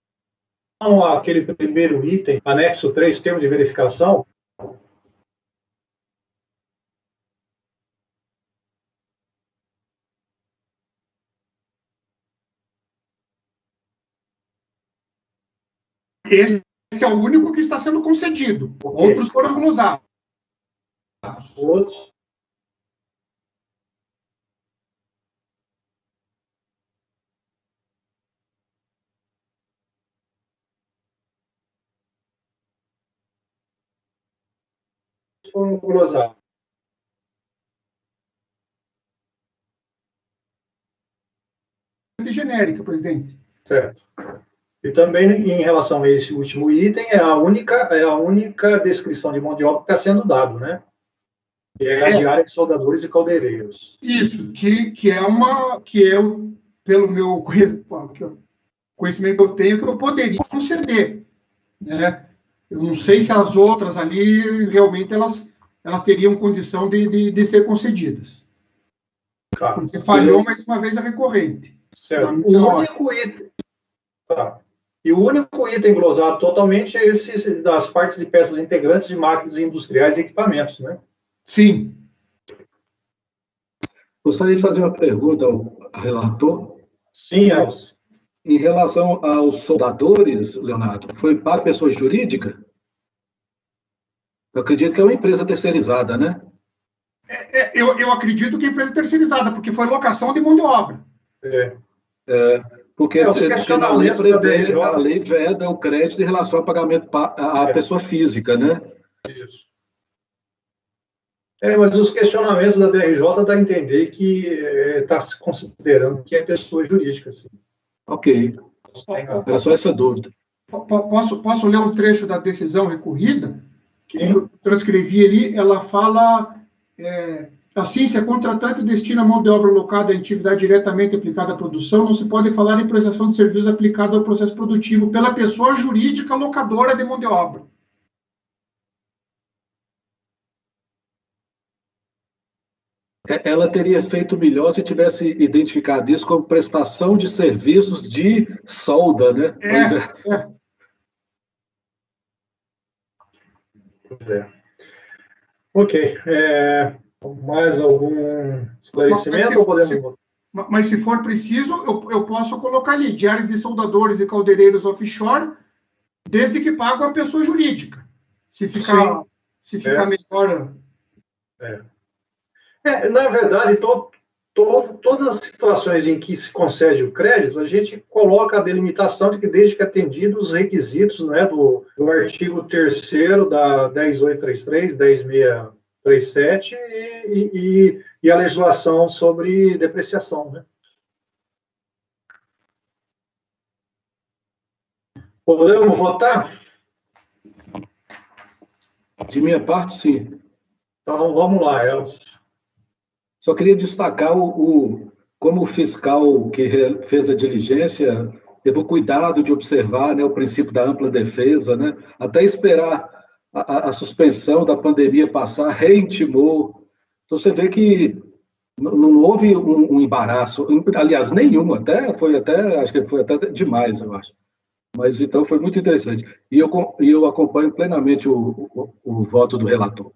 àquele primeiro item, anexo 3, termo de verificação, esse é o único que está sendo concedido. Okay. Outros foram glosados. Outros. Foram glosados. Genérica, presidente. Certo. E também, em relação a esse último item, é a única descrição de mão de obra que está sendo dado, né? Que é a diária de soldadores e caldeireiros. Isso, pelo meu conhecimento que eu tenho, que eu poderia conceder, né? Eu não sei se as outras ali, realmente, elas teriam condição de ser concedidas. Claro. Porque falhou mais uma vez a recorrente. Certo. O único item... Tá. E o único item glosado totalmente é esse das partes e peças integrantes de máquinas industriais e equipamentos, né? Sim. Gostaria de fazer uma pergunta ao relator. Sim, Elcio. Em relação aos soldadores, Leonardo, foi para pessoa jurídica? Eu acredito que é uma empresa terceirizada, né? Eu acredito que é empresa terceirizada, porque foi locação de mão de obra. Porque na lei prevê, a lei veda o crédito em relação ao pagamento à pessoa física, né? Isso. Mas os questionamentos da DRJ dá a entender que está se considerando que é pessoa jurídica, sim. Ok. Era só essa dúvida. Posso ler um trecho da decisão recorrida? Que eu transcrevi ali, ela fala... assim, se a contratante destina a mão de obra locada à atividade diretamente aplicada à produção, não se pode falar em prestação de serviços aplicados ao processo produtivo pela pessoa jurídica locadora de mão de obra. Ela teria feito melhor se tivesse identificado isso como prestação de serviços de solda, né? Ok. Mais algum esclarecimento ou podemos... Mas se for preciso, eu posso colocar ali diários de soldadores e caldeireiros offshore, desde que pago a pessoa jurídica. Se ficar melhor... na verdade, todas as situações em que se concede o crédito, a gente coloca a delimitação de que desde que atendidos os requisitos, né, do artigo 3º da 10833, 10637 e a legislação sobre depreciação, né? Podemos votar? De minha parte, sim. Então, vamos lá, Elcio. Só queria destacar como o fiscal que fez a diligência teve o cuidado de observar, né, o princípio da ampla defesa, né, até esperar a suspensão da pandemia passar, reintimou. Então, você vê que não houve um embaraço, aliás, nenhum, acho que foi até demais, eu acho. Mas, então, foi muito interessante. E eu acompanho plenamente o voto do relator.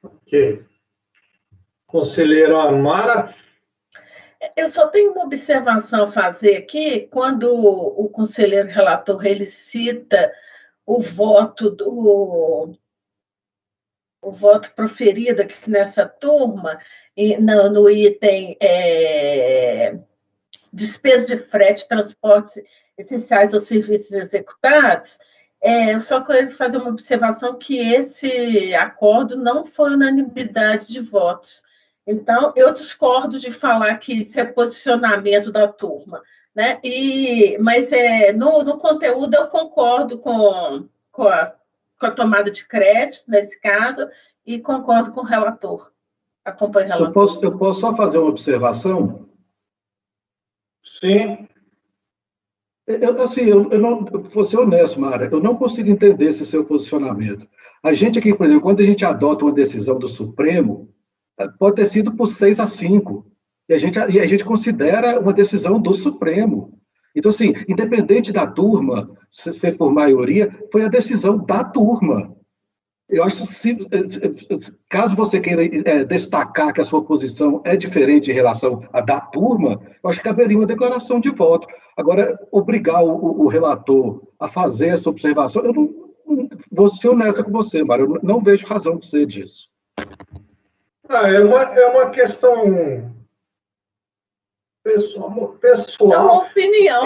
Ok. Conselheira Amara? Eu só tenho uma observação a fazer aqui, quando o conselheiro relator ele cita o voto proferido aqui nessa turma, no item despesa de frete, transportes essenciais ou serviços executados, eu só quero fazer uma observação que esse acordo não foi unanimidade de votos. Então, eu discordo de falar que isso é posicionamento da turma, né? Mas no conteúdo eu concordo com a tomada de crédito, nesse caso, e concordo com o relator. Acompanho o relator. Eu posso só fazer uma observação? Sim. Eu não vou ser honesto, Mara, eu não consigo entender esse seu posicionamento. A gente aqui, por exemplo, quando a gente adota uma decisão do Supremo, pode ter sido por 6-5, e a gente considera uma decisão do Supremo. Então, assim, independente da turma ser por maioria, foi a decisão da turma. Eu acho que, caso você queira destacar que a sua posição é diferente em relação à da turma, eu acho que caberia uma declaração de voto. Agora, obrigar o relator a fazer essa observação, eu não vou ser honesto com você, Mário, eu não vejo razão de ser disso. É uma questão pessoal. É uma opinião.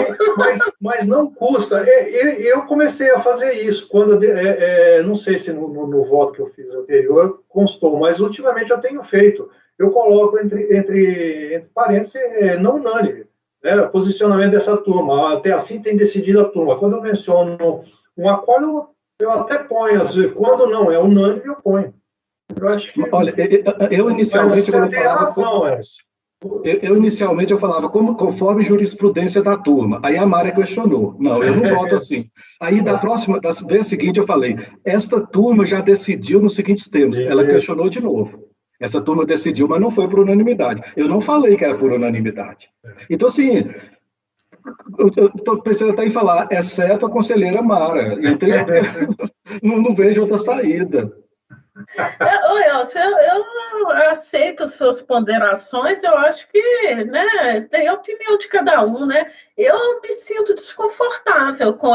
Mas não custa. Eu comecei a fazer isso quando, não sei se no voto que eu fiz anterior constou, mas ultimamente eu tenho feito. Eu coloco entre parênteses não unânime, né, o posicionamento dessa turma. Até assim tem decidido a turma. Quando eu menciono um acordo, eu até ponho. Quando não é unânime, eu ponho. Eu acho que... Olha, eu inicialmente... Mas você tem razão, Eu inicialmente falava conforme jurisprudência da turma. Aí a Mara questionou. Não, eu não voto assim. Aí da vez seguinte eu falei, esta turma já decidiu nos seguintes termos. Ela questionou de novo. Essa turma decidiu, mas não foi por unanimidade. Eu não falei que era por unanimidade. Então, assim, eu estou pensando até em falar, exceto a conselheira Mara. Não vejo outra saída. Eu aceito suas ponderações, eu acho que, né, tem a opinião de cada um, né? Eu me sinto desconfortável com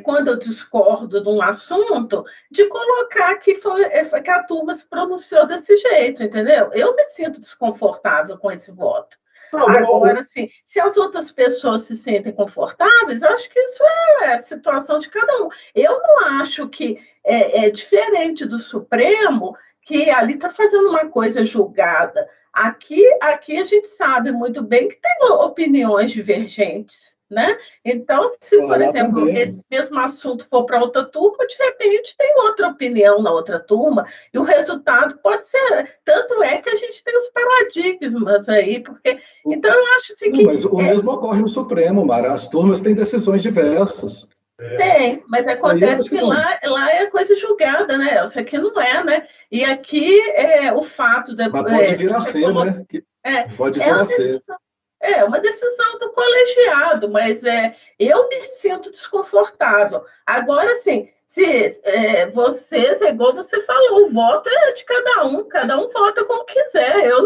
quando eu discordo de um assunto, de colocar que que a turma se pronunciou desse jeito, entendeu? Eu me sinto desconfortável com esse voto. Agora, assim, se as outras pessoas se sentem confortáveis, eu acho que isso é a situação de cada um. Eu não acho que é diferente do Supremo, que ali está fazendo uma coisa julgada. Aqui a gente sabe muito bem que tem opiniões divergentes, né? Então, se, por exemplo, esse mesmo assunto for para outra turma, de repente tem outra opinião na outra turma, e o resultado pode ser... Tanto é que a gente tem os paradigmas aí, porque... Então, eu acho assim que... Mas o mesmo ocorre no Supremo, Mara. As turmas têm decisões diversas. Tem, mas acontece que lá é coisa julgada, né? Isso aqui não é, né? E aqui o fato de... Mas pode vir a ser, né? Pode vir a ser. É uma decisão do colegiado, mas eu me sinto desconfortável. Agora, assim, se vocês, é igual você falou, o voto é de cada um vota como quiser. Eu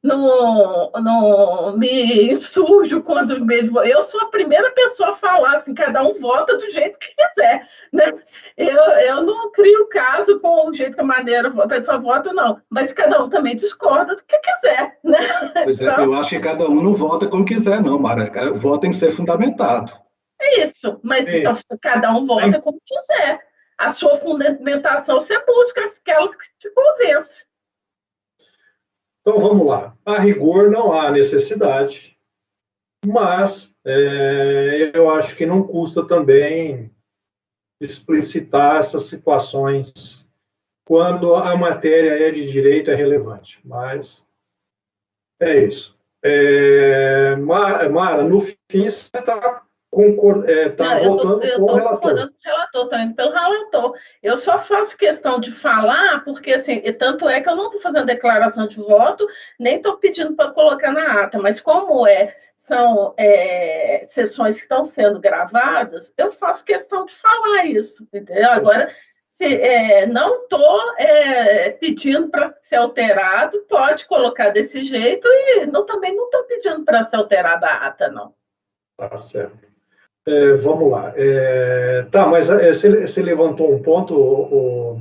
não me insurjo quando eu sou a primeira pessoa a falar assim, cada um vota do jeito que quiser, né? Eu não crio caso com o jeito que a pessoa vota, não, mas cada um também discorda do que quiser, né? Pois é, então, eu acho que cada um não vota como quiser, não, Mara. O voto tem que ser fundamentado. É isso, mas então, cada um vota como quiser. A sua fundamentação você busca aquelas que te convencem. Então, vamos lá. A rigor, não há necessidade, mas eu acho que não custa também explicitar essas situações quando a matéria é de direito, é relevante. Mas é isso. Mara, no fim, você está votando com o relator. Eu estou concordando com o relator, estou indo pelo relator. Eu só faço questão de falar, porque, assim, tanto é que eu não estou fazendo declaração de voto, nem estou pedindo para colocar na ata, mas como são sessões que estão sendo gravadas, eu faço questão de falar isso, entendeu? Agora, não estou pedindo para ser alterado, pode colocar desse jeito, e também não estou pedindo para ser alterada a ata, não. Tá certo. Vamos lá. Mas você levantou um ponto,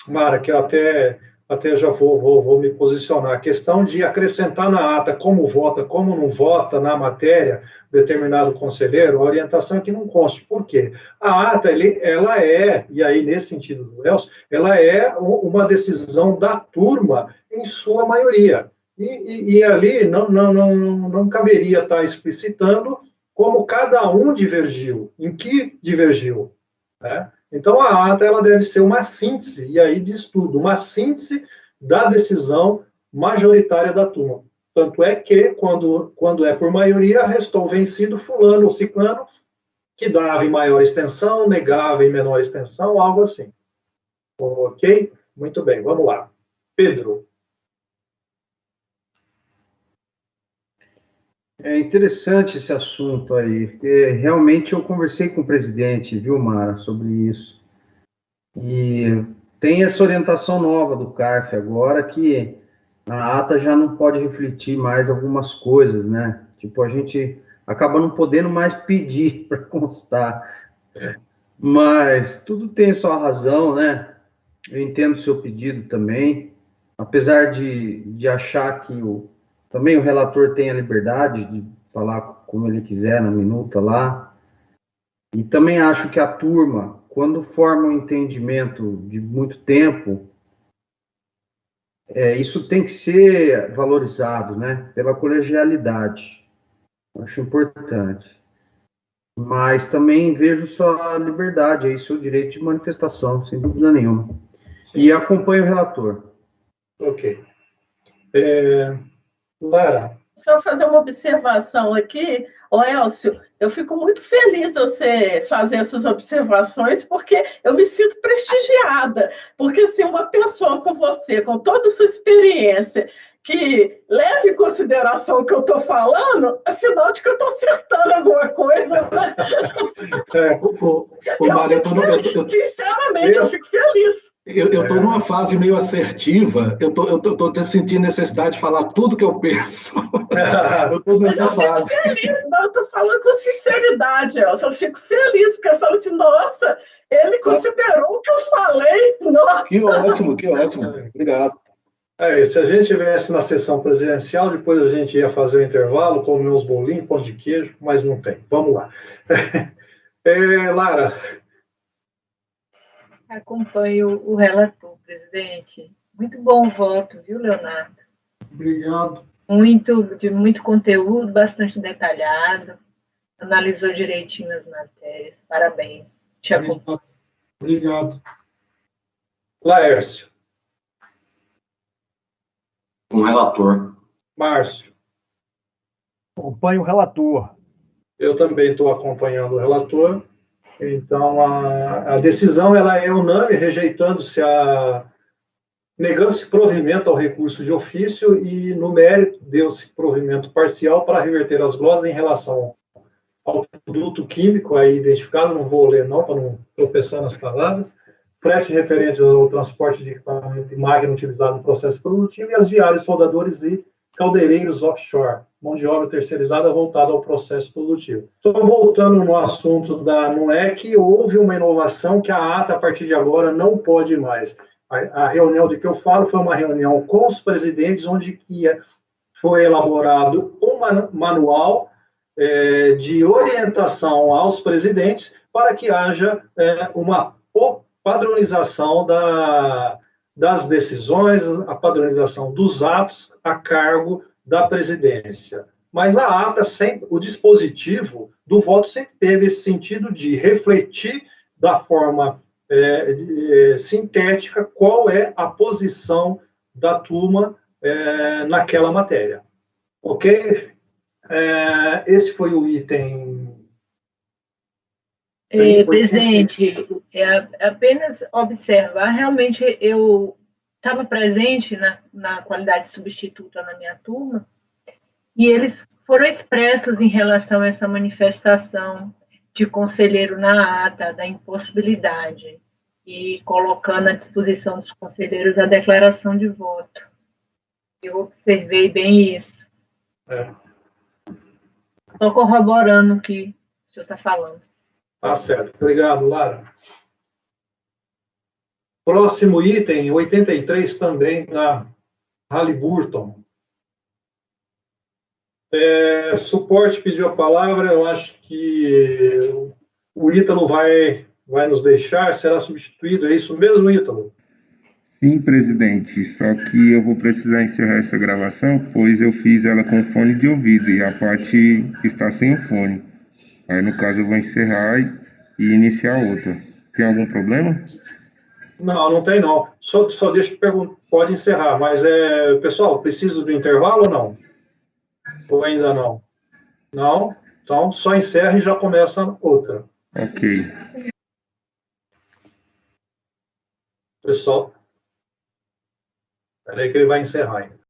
Mara, que eu até já vou me posicionar. A questão de acrescentar na ata como vota, como não vota na matéria determinado conselheiro, a orientação é que não conste. Por quê? A ata, ela e aí nesse sentido do Elcio, ela é uma decisão da turma em sua maioria. E ali não caberia estar explicitando como cada um divergiu, em que divergiu, né? Então, a ata ela deve ser uma síntese, e aí diz tudo, uma síntese da decisão majoritária da turma. Tanto é que, quando é por maioria, restou vencido fulano ou ciclano, que dava em maior extensão, negava em menor extensão, algo assim. Ok? Muito bem, vamos lá. Pedro. É interessante esse assunto aí, porque realmente eu conversei com o presidente, viu, Mara, sobre isso. E tem essa orientação nova do CARF agora, que a ata já não pode refletir mais algumas coisas, né? Tipo, a gente acaba não podendo mais pedir para constar. Mas tudo tem sua razão, né? Eu entendo o seu pedido também, apesar de achar que também o relator tem a liberdade de falar como ele quiser na minuta lá. E também acho que a turma, quando forma um entendimento de muito tempo, isso tem que ser valorizado, né? Pela colegialidade. Acho importante. Mas também vejo sua liberdade, aí, seu direito de manifestação, sem dúvida nenhuma. E acompanho o relator. Ok. Lara, só fazer uma observação aqui. Ô, Elcio, eu fico muito feliz de você fazer essas observações, porque eu me sinto prestigiada. Porque, assim, uma pessoa com você, com toda a sua experiência, que leve em consideração o que eu estou falando, é sinal de que eu estou acertando alguma coisa, né? Sinceramente, eu fico feliz. Eu estou numa fase meio assertiva, eu estou sentindo necessidade de falar tudo que eu penso. Eu estou nessa fase. Eu fico feliz, não, eu estou falando com sinceridade, Elcio. Eu fico feliz, porque eu falo assim, nossa, ele considerou o que eu falei. Nossa. Que ótimo, que ótimo. Obrigado. Se a gente estivesse na sessão presidencial, depois a gente ia fazer o intervalo, comer uns bolinhos, pão de queijo, mas não tem. Vamos lá. Lara. Acompanho o relator, presidente. Muito bom voto, viu, Leonardo? Obrigado. De muito conteúdo, bastante detalhado. Analisou direitinho as matérias. Parabéns. Te acompanho. Obrigado. Laércio. Com o relator. Márcio. Acompanho o relator. Eu também estou acompanhando o relator. Então, a decisão ela é unânime, negando-se provimento ao recurso de ofício e, no mérito, deu-se provimento parcial para reverter as glosas em relação ao produto químico aí identificado, não vou ler não, para não tropeçar nas palavras, frete referente ao transporte de equipamento e máquina utilizado no processo produtivo e as diárias, soldadores e caldeireiros offshore, mão de obra terceirizada voltada ao processo produtivo. Então, voltando no assunto não é que houve uma inovação que a ata, a partir de agora, não pode mais. A reunião de que eu falo foi uma reunião com os presidentes, onde foi elaborado um manual de orientação aos presidentes para que haja uma padronização das decisões, a padronização dos atos a cargo da presidência. Mas a ata, o dispositivo do voto sempre teve esse sentido de refletir da forma sintética qual é a posição da turma naquela matéria. Ok? Esse foi o item. Presidente, apenas observar, realmente eu estava presente na qualidade de substituta na minha turma, e eles foram expressos em relação a essa manifestação de conselheiro na ata, da impossibilidade, e colocando à disposição dos conselheiros a declaração de voto. Eu observei bem isso. Estou corroborando o que o senhor está falando. Tá certo. Obrigado, Lara. Próximo item, 83, também da Halliburton. Suporte pediu a palavra, eu acho que o Ítalo vai nos deixar, será substituído, é isso mesmo, Ítalo? Sim, presidente, só que eu vou precisar encerrar essa gravação, pois eu fiz ela com fone de ouvido e a parte está sem o fone. Aí, no caso, eu vou encerrar e iniciar outra. Tem algum problema? Não tem não. Só deixa eu perguntar, pode encerrar, mas pessoal, preciso do intervalo ou não? Ou ainda não? Não? Então, só encerra e já começa outra. Ok. Pessoal, espera aí que ele vai encerrar ainda.